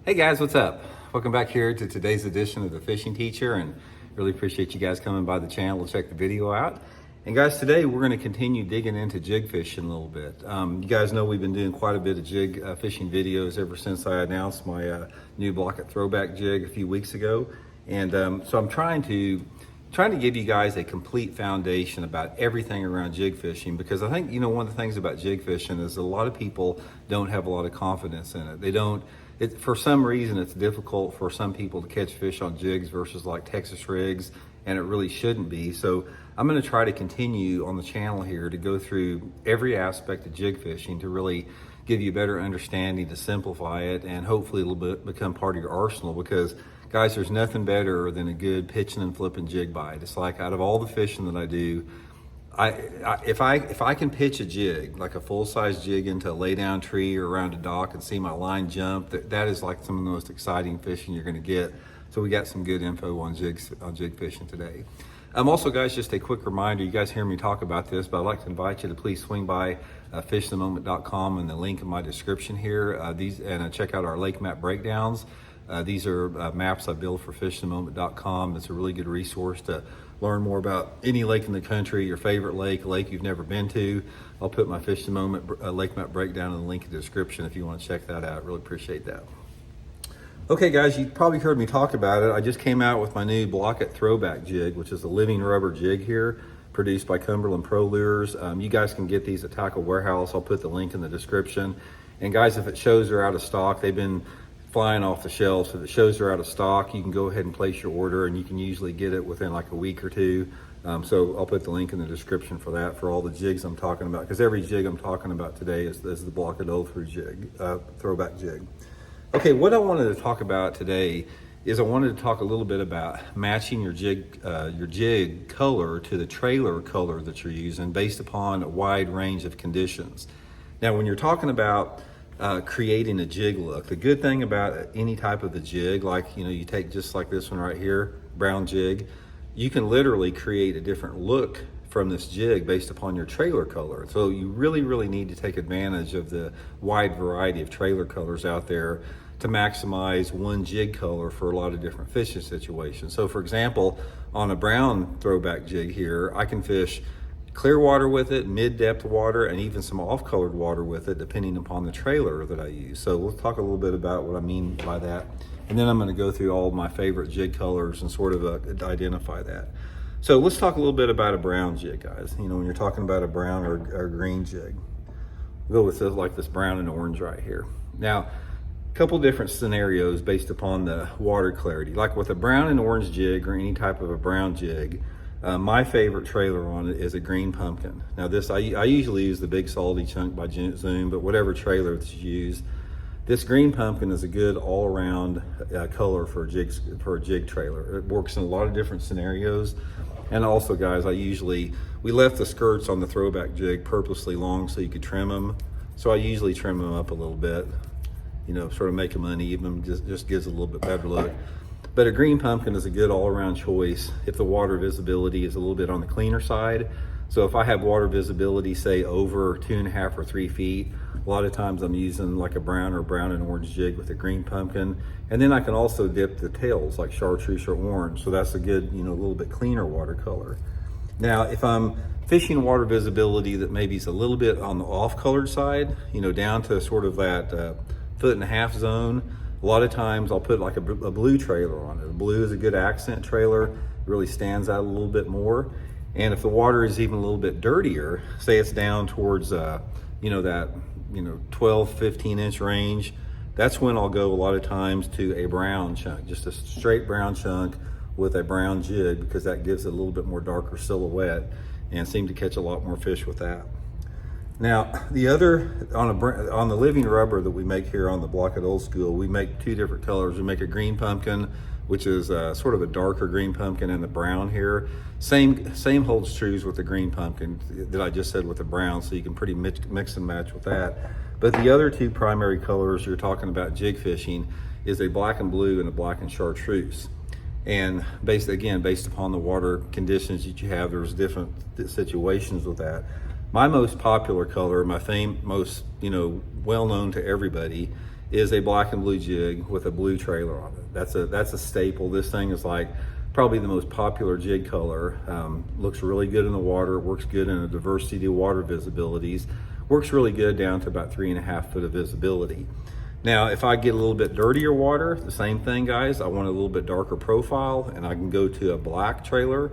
Hey guys, what's up? Welcome back here to today's edition of The Fishing Teacher, and really appreciate you guys coming by the channel to check the video out. And guys, today we're going to continue digging into jig fishing a little bit. You guys know we've been doing quite a bit of jig fishing videos ever since I announced my new Blaukat throwback jig a few weeks ago. And so I'm trying to give you guys a complete foundation about everything around jig fishing, because I think, one of the things about jig fishing is a lot of people don't have a lot of confidence in it. For some reason, it's difficult for some people to catch fish on jigs versus like Texas rigs, and it really shouldn't be. So I'm going to try to continue on the channel here to go through every aspect of jig fishing to really give you a better understanding, to simplify it, and hopefully it'll become part of your arsenal, because guys, there's nothing better than a good pitching and flipping jig bite. It's like, out of all the fishing that I do, if I can pitch a jig, like a full-size jig, into a lay-down tree or around a dock and see my line jump, that is like some of the most exciting fishing you're going to get. So we got some good info on jig fishing today. Also, guys, just a quick reminder, you guys hear me talk about this, but I'd like to invite you to please swing by fishthemoment.com and the link in my description here, and check out our lake map breakdowns. These are maps I built for fishthemoment.com. It's a really good resource to learn more about any lake in the country, your favorite lake, a lake you've never been to. I'll put my Fish the Moment lake map breakdown in the link in the description if you want to check that out. Really appreciate that. Okay guys, you probably heard me talk about it. I just came out with my new Blaukat throwback jig, which is a living rubber jig here, produced by Cumberland Pro Lures. You guys can get these at Tackle Warehouse. I'll put the link in the description. And guys, if it shows they're out of stock, they've been flying off the shelves. So if it shows they're out of stock, you can go ahead and place your order, and you can usually get it within like a week or two. So I'll put the link in the description for that, for all the jigs I'm talking about, because every jig I'm talking about today is the Blaukat old-through jig, throwback jig. Okay, what I wanted to talk about today is I wanted to talk a little bit about matching your jig color to the trailer color that you're using based upon a wide range of conditions. Now, when you're talking about creating a jig look, the good thing about any type of the jig, like, you take just like this one right here, brown jig, you can literally create a different look from this jig based upon your trailer color. So you really need to take advantage of the wide variety of trailer colors out there to maximize one jig color for a lot of different fishing situations. So for example, on a brown throwback jig here, I can fish clear water with it, mid-depth water, and even some off-colored water with it, depending upon the trailer that I use. So we'll talk a little bit about what I mean by that. And then I'm going to go through all of my favorite jig colors and sort of identify that. So let's talk a little bit about a brown jig, guys. When you're talking about a brown or green jig, we'll go with like this brown and orange right here. Now, a couple different scenarios based upon the water clarity. Like with a brown and orange jig, or any type of a brown jig, my favorite trailer on it is a green pumpkin. Now this, I usually use the Big Salty Chunk by Zoom, but whatever trailer that you use, this green pumpkin is a good all-around color for a jig trailer. It works in a lot of different scenarios. And also, guys, we left the skirts on the throwback jig purposely long so you could trim them. So I usually trim them up a little bit, sort of make them uneven, just gives a little bit better look. But a green pumpkin is a good all-around choice if the water visibility is a little bit on the cleaner side. So if I have water visibility, say over 2.5 or 3 feet, a lot of times I'm using like a brown and orange jig with a green pumpkin. And then I can also dip the tails like chartreuse or orange. So that's a good, a little bit cleaner watercolor. Now, if I'm fishing water visibility that maybe is a little bit on the off-colored side, down to sort of that 1.5 foot zone, a lot of times I'll put like a blue trailer on it. A blue is a good accent trailer. It really stands out a little bit more. And if the water is even a little bit dirtier, say it's down towards, that 12, 15 inch range, that's when I'll go a lot of times to a brown chunk, just a straight brown chunk with a brown jig, because that gives it a little bit more darker silhouette and seem to catch a lot more fish with that. Now, on the living rubber that we make here on the Blaukat Old School, we make two different colors. We make a green pumpkin, which is sort of a darker green pumpkin, and the brown here. Same holds true with the green pumpkin that I just said with the brown, so you can pretty mix and match with that. But the other two primary colors you're talking about jig fishing is a black and blue and a black and chartreuse. And based upon the water conditions that you have, there's different situations with that. My most popular color, most well known to everybody, is a black and blue jig with a blue trailer on it. That's a staple. This thing is like probably the most popular jig color. Looks really good in the water, works good in a diversity of water visibilities, works really good down to about 3.5 foot of visibility. Now, if I get a little bit dirtier water, the same thing, guys. I want a little bit darker profile, and I can go to a black trailer,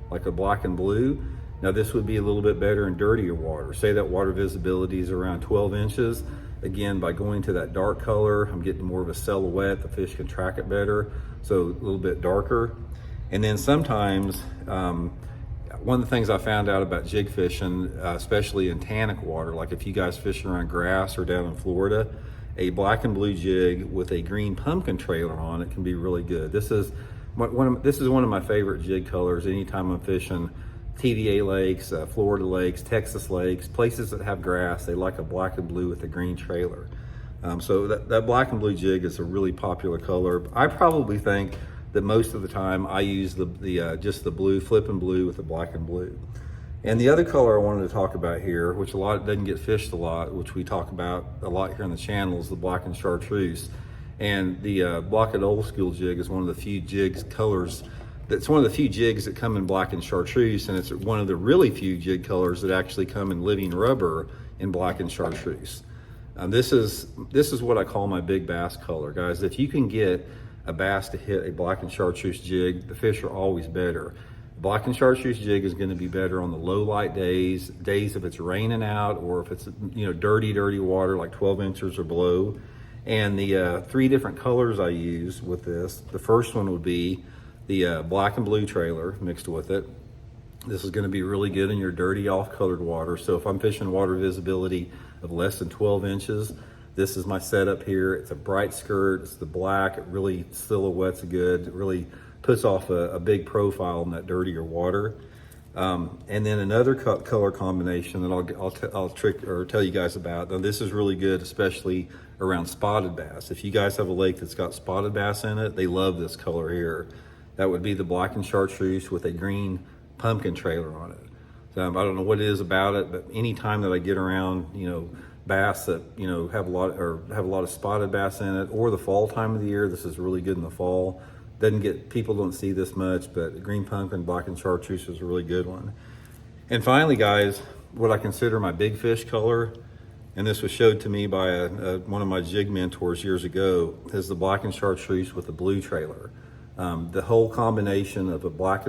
like a black and blue. Now, this would be a little bit better in dirtier water. Say that water visibility is around 12 inches. Again, by going to that dark color, I'm getting more of a silhouette. The fish can track it better, so a little bit darker. And then sometimes, one of the things I found out about jig fishing, especially in tannic water, like if you guys fish around grass or down in Florida, a black and blue jig with a green pumpkin trailer on it can be really good. This is one of my favorite jig colors anytime I'm fishing TVA lakes, Florida lakes, Texas lakes, places that have grass. They like a black and blue with a green trailer. So that black and blue jig is a really popular color. I probably think that most of the time I use just the blue, flipping blue with the black and blue. And the other color I wanted to talk about here, which doesn't get fished a lot, which we talk about a lot here on the channel, is the black and chartreuse. And the Blaukat old school jig is one of the few jigs colors. That's one of the few jigs that come in black and chartreuse, and it's one of the really few jig colors that actually come in living rubber in black and chartreuse. This is what I call my big bass color, guys. If you can get a bass to hit a black and chartreuse jig, the fish are always better. Black and chartreuse jig is going to be better on the low light days if it's raining out, or if it's dirty water like 12 inches or below. And the 3 different colors I use with this, the first one would be the black and blue trailer mixed with it. This is going to be really good in your dirty off-colored water. So if I'm fishing water visibility of less than 12 inches, this is my setup here. It's a bright skirt, it's the black, it really silhouettes good, it really puts off a big profile in that dirtier water. And then another color combination that I'll tell you guys about. Now this is really good, especially around spotted bass. If you guys have a lake that's got spotted bass in it, they love this color here. That would be the black and chartreuse with a green pumpkin trailer on it. So, I don't know what it is about it, but anytime that I get around, bass that have a lot of spotted bass in it, or the fall time of the year, this is really good in the fall. People don't see this much, but green pumpkin, black and chartreuse is a really good one. And finally, guys, what I consider my big fish color, and this was showed to me by one of my jig mentors years ago, is the black and chartreuse with the blue trailer. The whole combination of a black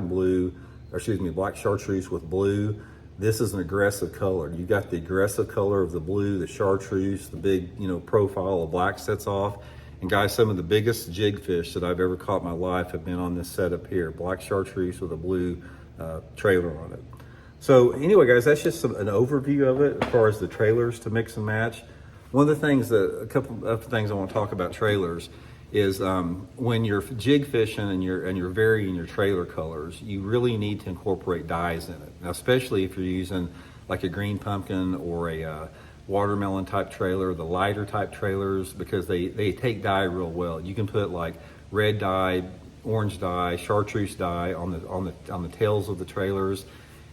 chartreuse with blue, this is an aggressive color. You got the aggressive color of the blue, the chartreuse, the big, profile of black sets off. And guys, some of the biggest jig fish that I've ever caught in my life have been on this setup here, black chartreuse with a blue trailer on it. So anyway, guys, that's just an overview of it as far as the trailers to mix and match. A couple of things I want to talk about trailers is when you're jig fishing and you're varying your trailer colors, you really need to incorporate dyes in it. Now, especially if you're using like a green pumpkin or a watermelon type trailer, the lighter type trailers, because they take dye real well. You can put like red dye, orange dye, chartreuse dye on the tails of the trailers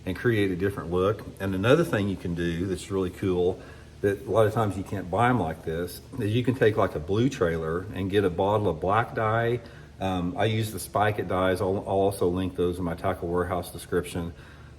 and create a different look. And another thing you can do that's really cool, that a lot of times you can't buy them like this, is you can take like a blue trailer and get a bottle of black dye. I use the Spike It dyes. I'll also link those in my Tackle Warehouse description.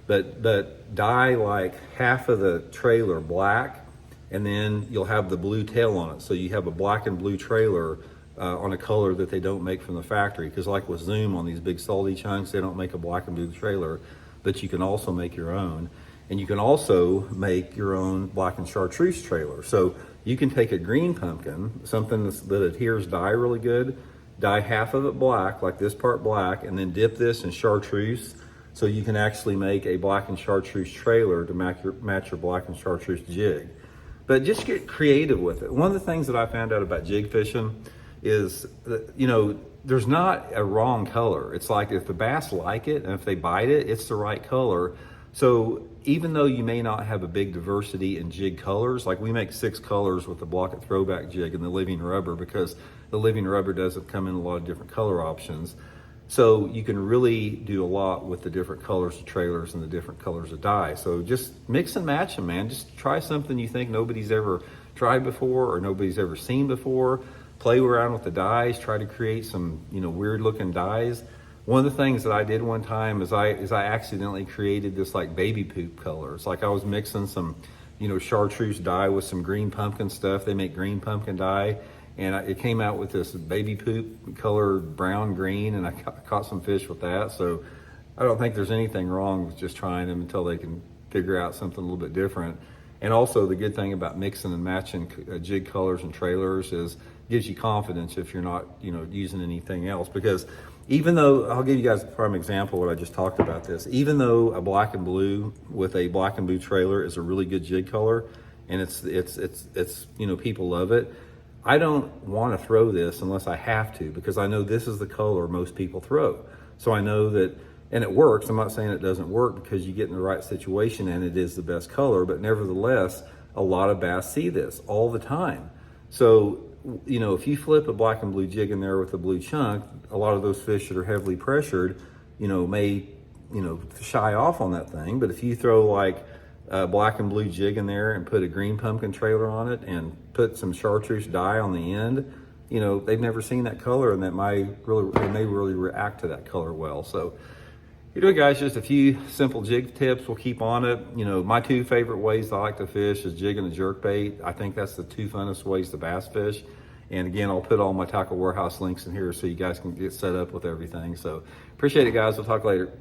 But dye like half of the trailer black, and then you'll have the blue tail on it. So you have a black and blue trailer on a color that they don't make from the factory. Because like with Zoom on these big salty chunks, they don't make a black and blue trailer, but you can also make your own. And you can also make your own black and chartreuse trailer. So you can take a green pumpkin, something that adheres dye really good, dye half of it black, like this part black, and then dip this in chartreuse. So you can actually make a black and chartreuse trailer to match your black and chartreuse jig. But just get creative with it. One of the things that I found out about jig fishing is that, there's not a wrong color. It's like if the bass like it and if they bite it, it's the right color. So even though you may not have a big diversity in jig colors, like we make 6 colors with the Blaukat throwback jig and the living rubber, because the living rubber doesn't come in a lot of different color options. So you can really do a lot with the different colors of trailers and the different colors of dye. So just mix and match them, man. Just try something you think nobody's ever tried before or nobody's ever seen before. Play around with the dyes, try to create some, weird looking dyes. One of the things that I did one time is I accidentally created this like baby poop color. It's like I was mixing some, chartreuse dye with some green pumpkin stuff. They make green pumpkin dye. And it came out with this baby poop color, brown green, and I caught some fish with that. So I don't think there's anything wrong with just trying them until they can figure out something a little bit different. And also the good thing about mixing and matching jig colors and trailers is it gives you confidence if you're not, using anything else. Because even though, I'll give you guys a prime example what I just talked about this, even though a black and blue with a black and blue trailer is a really good jig color, and it's people love it, I don't want to throw this unless I have to, because I know this is the color most people throw. So I know that, and it works. I'm not saying it doesn't work, because you get in the right situation and it is the best color, but nevertheless, a lot of bass see this all the time. So, if you flip a black and blue jig in there with a blue chunk, a lot of those fish that are heavily pressured, may, shy off on that thing. But if you throw like a black and blue jig in there and put a green pumpkin trailer on it and put some chartreuse dye on the end, they've never seen that color, and they may really react to that color well. So, guys, just a few simple jig tips. We'll keep on it. My two favorite ways I like to fish is jig and a jerkbait. I think that's the two funnest ways to bass fish. And again, I'll put all my tackle warehouse links in here so you guys can get set up with everything. So appreciate it, guys. We'll talk later.